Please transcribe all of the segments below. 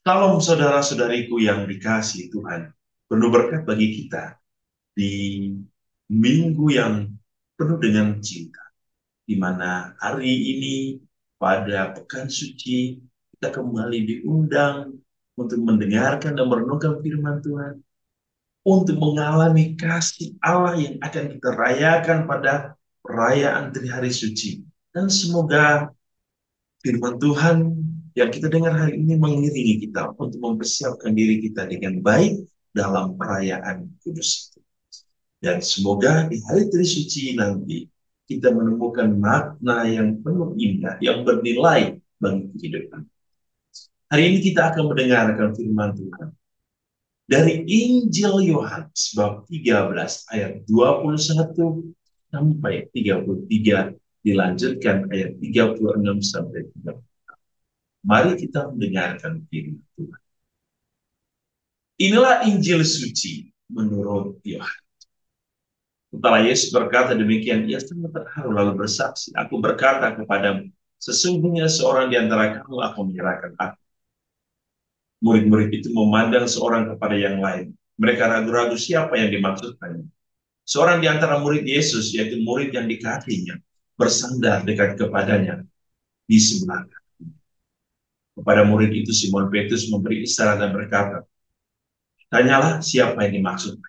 Salam saudara-saudariku yang dikasihi Tuhan. Penuh berkat bagi kita di minggu yang penuh dengan cinta. Di mana hari ini pada Pekan Suci kita kembali diundang untuk mendengarkan dan merenungkan firman Tuhan. Untuk mengalami kasih Allah yang akan kita rayakan pada perayaan Trihari Suci. Dan semoga firman Tuhan yang kita dengar hari ini mengiringi kita untuk mempersiapkan diri kita dengan baik dalam perayaan kudus itu. Dan semoga di hari Trisuci nanti kita menemukan makna yang penuh indah, yang bernilai bagi kehidupan. Hari ini kita akan mendengarkan firman Tuhan dari Injil Yohanes bab 13 ayat 21 sampai 33, dilanjutkan ayat 36 sampai 30. Mari kita mendengarkan firman Tuhan. Inilah Injil suci menurut Yohanes. Setelah Yesus berkata demikian, ia sangat terharu lalu bersaksi, "Aku berkata kepadamu, sesungguhnya seorang di antara kamu akan menyerahkan aku." Murid-murid itu memandang seorang kepada yang lain. Mereka ragu-ragu siapa yang dimaksudkannya. Seorang di antara murid Yesus, yaitu murid yang dikasihinya, bersandar dekat kepadanya di sebelah. Kepada murid itu Simon Petrus memberi isyarat dan berkata, "Tanyalah siapa yang dimaksud."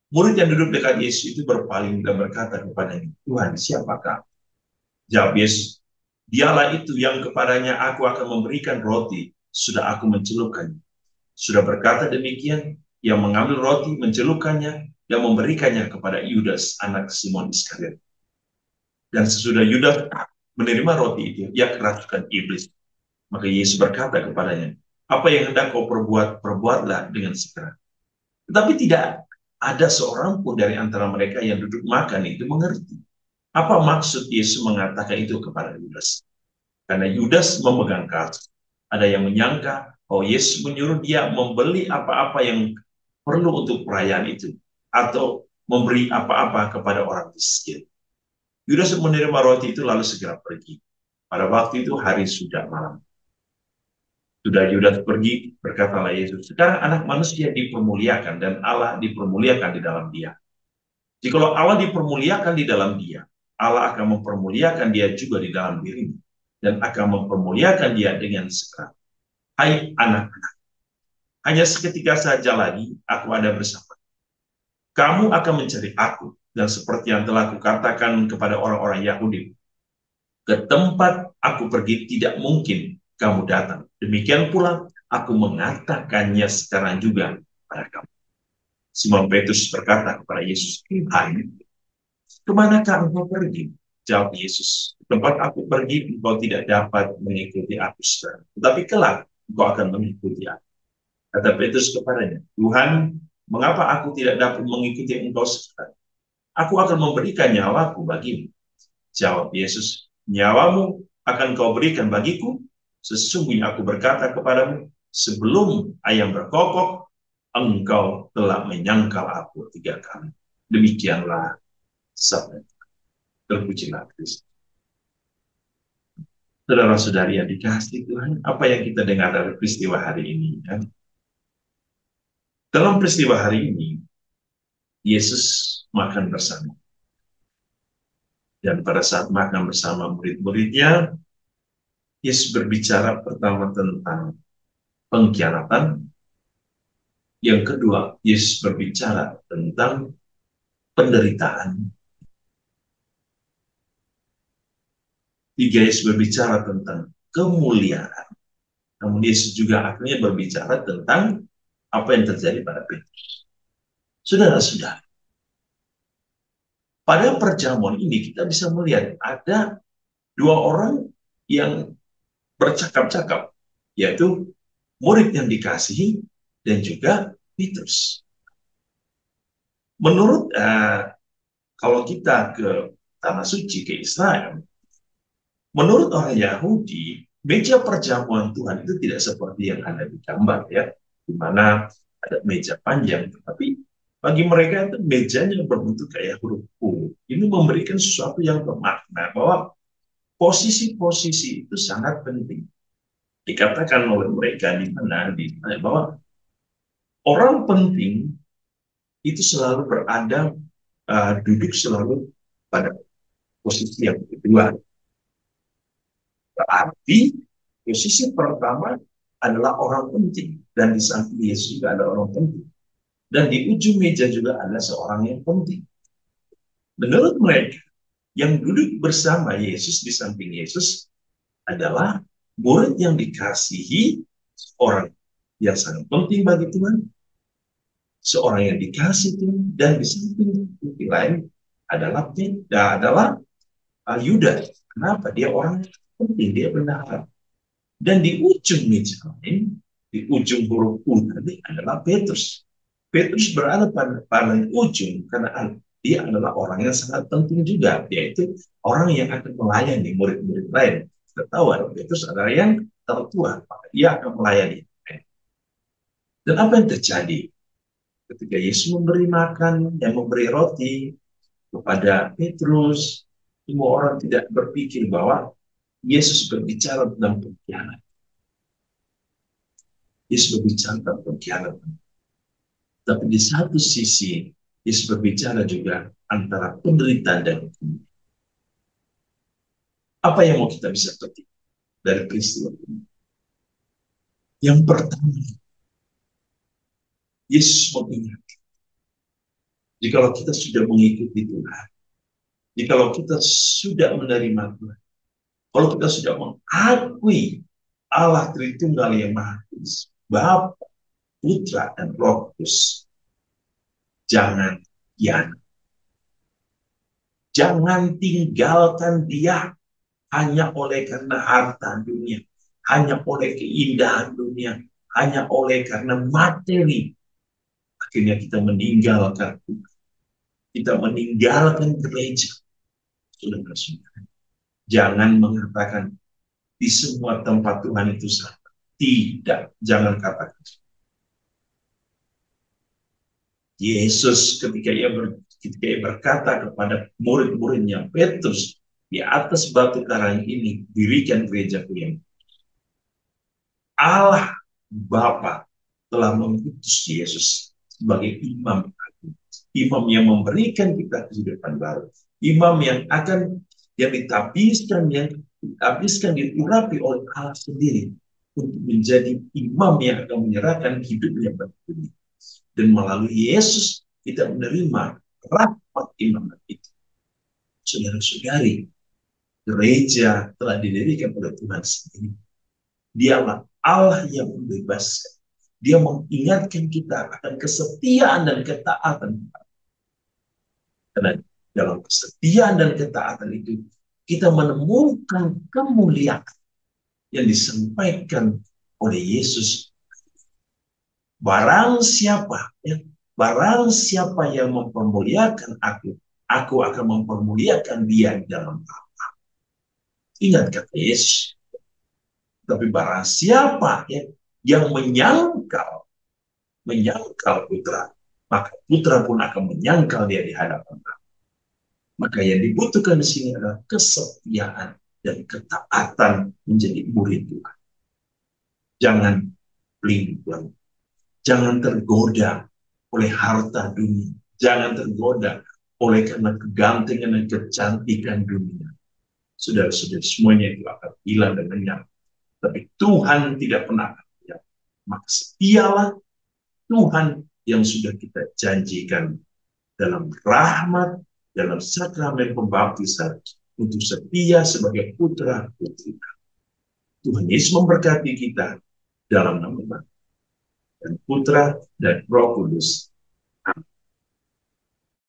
Murid yang duduk dekat Yesus itu berpaling dan berkata kepadanya, "Tuhan, siapakah?" Jawab Yesus, "Dialah itu yang kepadanya aku akan memberikan roti, sudah aku mencelupkannya." Sudah berkata demikian, ia mengambil roti, mencelupkannya, dan memberikannya kepada Yudas, anak Simon Iskariot. Dan sesudah Yudas menerima roti itu, ia kerasukan iblis. Maka Yesus berkata kepadanya, "Apa yang hendak kau perbuat, perbuatlah dengan segera." Tetapi tidak ada seorang pun dari antara mereka yang duduk makan itu mengerti apa maksud Yesus mengatakan itu kepada Yudas. Karena Yudas memegang kartu. Ada yang menyangka bahwa Yesus menyuruh dia membeli apa-apa yang perlu untuk perayaan itu, atau memberi apa-apa kepada orang miskin. Yudas menerima roti itu lalu segera pergi. Pada waktu itu hari sudah malam. Sudah Yudas pergi, berkatalah Yesus, "Sekarang anak manusia dipermuliakan dan Allah dipermuliakan di dalam dia. Jikalau Allah dipermuliakan di dalam dia, Allah akan mempermuliakan dia juga di dalam dirinya dan akan mempermuliakan dia dengan segera. Hai anak-anak, hanya seketika saja lagi aku ada bersama. Kamu akan mencari aku, dan seperti yang telah kukatakan kepada orang-orang Yahudi, ke tempat aku pergi tidak mungkin kamu datang. Demikian pula aku mengatakannya sekarang juga pada kamu." Simon Petrus berkata kepada Yesus, "Hai, kemanakah engkau pergi?" Jawab Yesus, "Tempat aku pergi engkau tidak dapat mengikuti aku sekarang, tetapi kelak engkau akan mengikuti aku." Kata Petrus kepadanya, "Tuhan, mengapa aku tidak dapat mengikuti engkau sekarang? Aku akan memberikan nyawaku bagimu." Jawab Yesus, "Nyawamu akan kau berikan bagiku? Sesungguhnya aku berkata kepadamu, sebelum ayam berkokok, engkau telah menyangkal aku 3 kali." Demikianlah sabda. Terpujilah Kristus. Saudara-saudari yang dikasihi Tuhan, apa yang kita dengar dari peristiwa hari ini? Ya? Dalam peristiwa hari ini, Yesus makan bersama. Dan pada saat makan bersama murid-muridnya, Yesus berbicara pertama tentang pengkhianatan. Yang kedua, Yesus berbicara tentang penderitaan. Tiga, Yesus berbicara tentang kemuliaan. Namun Yesus juga akhirnya berbicara tentang apa yang terjadi pada Petrus. Saudara-saudara, pada perjamuan ini kita bisa melihat ada dua orang yang bercakap-cakap, yaitu murid yang dikasihi dan juga Petrus. Menurut kalau kita ke Tanah Suci, ke Israel, menurut orang Yahudi, meja perjamuan Tuhan itu tidak seperti yang ada di gambar, ya, di mana ada meja panjang, tetapi bagi mereka itu mejanya berbentuk kayak huruf U. Ini memberikan sesuatu yang bermakna bahwa posisi-posisi itu sangat penting. Dikatakan oleh mereka di mana bahwa orang penting itu selalu berada duduk selalu pada posisi yang kedua. Berarti posisi pertama adalah orang penting, dan di samping Yesus juga ada orang penting, dan di ujung meja juga ada seorang yang penting. Menurut mereka, yang duduk bersama Yesus di samping Yesus adalah murid yang dikasihi, orang yang sangat penting bagi Tuhan, seorang yang dikasih Tuhan, dan di samping yang lain adalah Yudas. Kenapa? Dia orang penting, dia benar. Dan di ujung meja lain, di ujung huruf U tadi adalah Petrus. Petrus berada pada paling ujung karena dia adalah orang yang sangat penting juga, yaitu orang yang akan melayani murid-murid lain. Kita tahu Petrus adalah yang tertua, maka dia akan melayani. Dan apa yang terjadi ketika Yesus memberi makan dan memberi roti kepada Petrus? Semua orang tidak berpikir bahwa Yesus berbicara tentang pengkhianat. Yesus berbicara tentang pengkhianat. Tapi di satu sisi, Yesus berbicara juga antara penderitaan dan kemuliaan. Apa yang mau kita bisa petik dari peristiwa ini? Yang pertama, Yesus mengingatkan, jikalau kita sudah mengikuti Tuhan, jikalau kita sudah menerima Tuhan, kalau kita sudah mengakui Allah Tritunggal yang Maha Kudus, Bapa, Putra, dan Roh Kudus, jangan khianat. Jangan tinggalkan dia hanya oleh karena harta dunia, hanya oleh keindahan dunia, hanya oleh karena materi. Akhirnya kita meninggalkan Tuhan. Kita meninggalkan gereja. Saudara-saudara, jangan mengatakan di semua tempat Tuhan itu sama. Tidak, jangan katakan. Yesus ketika ia berkata kepada murid-muridnya, Petrus, di atas batu karang ini dirikan gerejaku yang Allah Bapa telah mengutus Yesus sebagai imam, imam yang memberikan kita kehidupan baru, imam yang ditabiskan, diurapi oleh Allah sendiri untuk menjadi imam yang akan menyerahkan hidupnya bagi dunia. Dan melalui Yesus kita menerima rahmat imam itu. Saudara-saudari, gereja telah didirikan oleh Tuhan sendiri. Dialah Allah yang membebaskan. Dia mengingatkan kita akan kesetiaan dan ketaatan. Karena dalam kesetiaan dan ketaatan itu, kita menemukan kemuliaan yang disampaikan oleh Yesus. Barang siapa yang mempermuliakan aku akan mempermuliakan dia dalam apa. Ingat kata Yesus. Tapi barang siapa yang menyangkal putra, maka putra pun akan menyangkal dia di hadapan Allah. Maka yang dibutuhkan di sini adalah kesetiaan dan ketaatan menjadi murid Tuhan. Jangan peling-peling. Jangan tergoda oleh harta dunia. Jangan tergoda oleh karena kegantengan dan kecantikan dunia. Saudara-saudara, semuanya itu akan hilang dan lenyap. Tapi Tuhan tidak pernah ya. Maka setialah Tuhan yang sudah kita janjikan dalam rahmat, dalam sakramen pembaptisan untuk setia sebagai putra putri. Tuhan Yesus memberkati kita dalam nama Bapa dan Putra dan Roh Kudus.